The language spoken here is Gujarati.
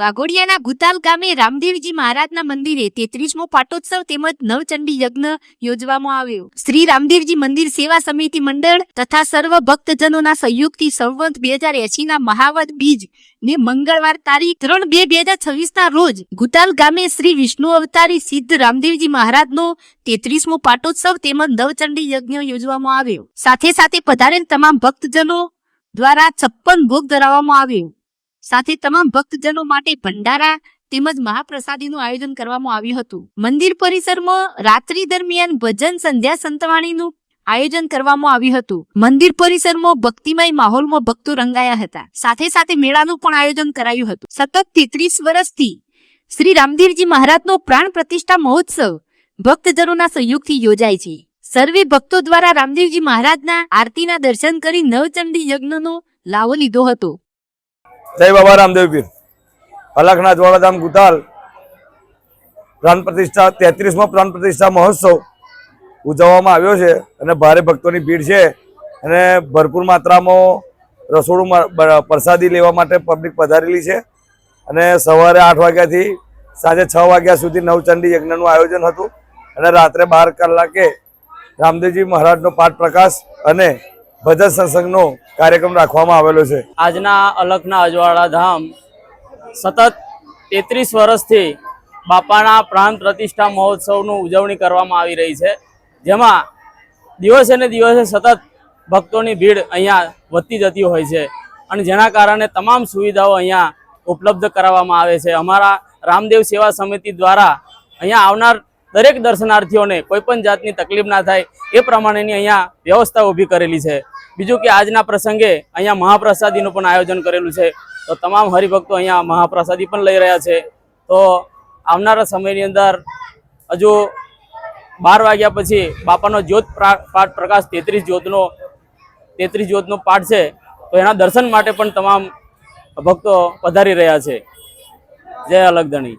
વાઘોડિયાના ગુતાલ ગામે રામદેવજી મહારાજના મંદિરે 33મો પાટોત્સવ તેમજ નવચંડી યજ્ઞ યોજવામાં આવ્યો. શ્રી રામદેવજી મંદિર સેવા સમિતિ મંડળ તથા સર્વ ભક્તજનોના સહયોગથી સંવત 2080ના મહાવદ બીજ ને મંગળવાર તારીખ 3/2/2026ના રોજ ગુતાલ ગામે શ્રી વિષ્ણુ અવતારી સિદ્ધ રામદેવજી મહારાજનો 33મો પાટોત્સવ તેમજ નવચંડી યજ્ઞ યોજવામાં આવ્યો. સાથે સાથે પધારેલ તમામ ભક્તજનો દ્વારા 56 ભોગ ધરાવવામાં આવ્યો. સાથે તમામ ભક્તજનો માટે ભંડારા તેમજ મહાપ્રસાદીનું આયોજન કરવામાં આવ્યું હતું. મંદિર પરિસરમાં રાત્રિ દરમિયાન ભજન સંધ્યા સંતવાણીનું આયોજન કરવામાં આવ્યું હતું. મંદિર પરિસરમાં ભક્તિમય માહોલમાં ભક્તો રંગાયા હતા. સાથે સાથે મેળાનું પણ આયોજન કરાયું હતું. સતત 33 વર્ષથી શ્રી રામદેવજી મહારાજનો પ્રાણ પ્રતિષ્ઠા મહોત્સવ ભક્તજનોના સહયોગથી યોજાય છે. સર્વે ભક્તો દ્વારા રામદેવજી મહારાજના આરતીના દર્શન કરી નવચંડી યજ્ઞનો લાવો લીધો હતો. જય બાબા રામદેવ પીર. અલખના જ્વાળાધામ ગુતાલ પ્રાણ પ્રતિષ્ઠા 33મો પ્રાણ પ્રતિષ્ઠા મહોત્સવ ઉજવવામાં આવ્યો છે અને ભારે ભક્તોની ભીડ છે અને ભરપૂર માત્રામાં રસોડું પ્રસાદી લેવા માટે પબ્લિક પધારેલી છે અને સવારે 8 વાગ્યાથી સાંજે 6 વાગ્યા સુધી નવચંડી યજ્ઞનું આયોજન હતું અને રાત્રે 12 કલાકે રામદેવજી મહારાજનો પાઠ પ્રકાશ અને ભજન સત્સંગનો કાર્યક્રમ રાખવામાં આવેલો છે. આજના અલખના અજવાળા ધામ સતત 33 વર્ષથી બાપાના પ્રાણ પ્રતિષ્ઠા મહોત્સવનું ઉજવણી કરવામાં આવી રહી છે, જેમાં દિવસે ને દિવસે સતત ભક્તોની ભીડ અહીંયા વધતી જતી હોય છે અને જેના કારણે તમામ સુવિધાઓ અહીંયા ઉપલબ્ધ કરાવવામાં આવે છે. અમારા રામદેવ સેવા સમિતિ દ્વારા અહીંયા આવનાર દરેક દર્શનાર્થીઓને કોઈ પણ જાતની તકલીફ ના થાય એ પ્રમાણેની અહીંયા વ્યવસ્થા ઊભી કરેલી છે. બીજું કે આજના પ્રસંગે અહીંયા મહાપ્રસાદીનું પણ આયોજન કરેલું છે, તો તમામ હરિભક્તો અહીંયા મહાપ્રસાદી પણ લઈ રહ્યા છે. તો આવનારા સમયની અંદર હજુ 12 વાગ્યા પછી બાપાનો જ્યોત પાઠ પ્રકાશ 33 જ્યોતનો પાઠ છે, તો એના દર્શન માટે પણ તમામ ભક્તો પધારી રહ્યા છે. જય અલખધણી.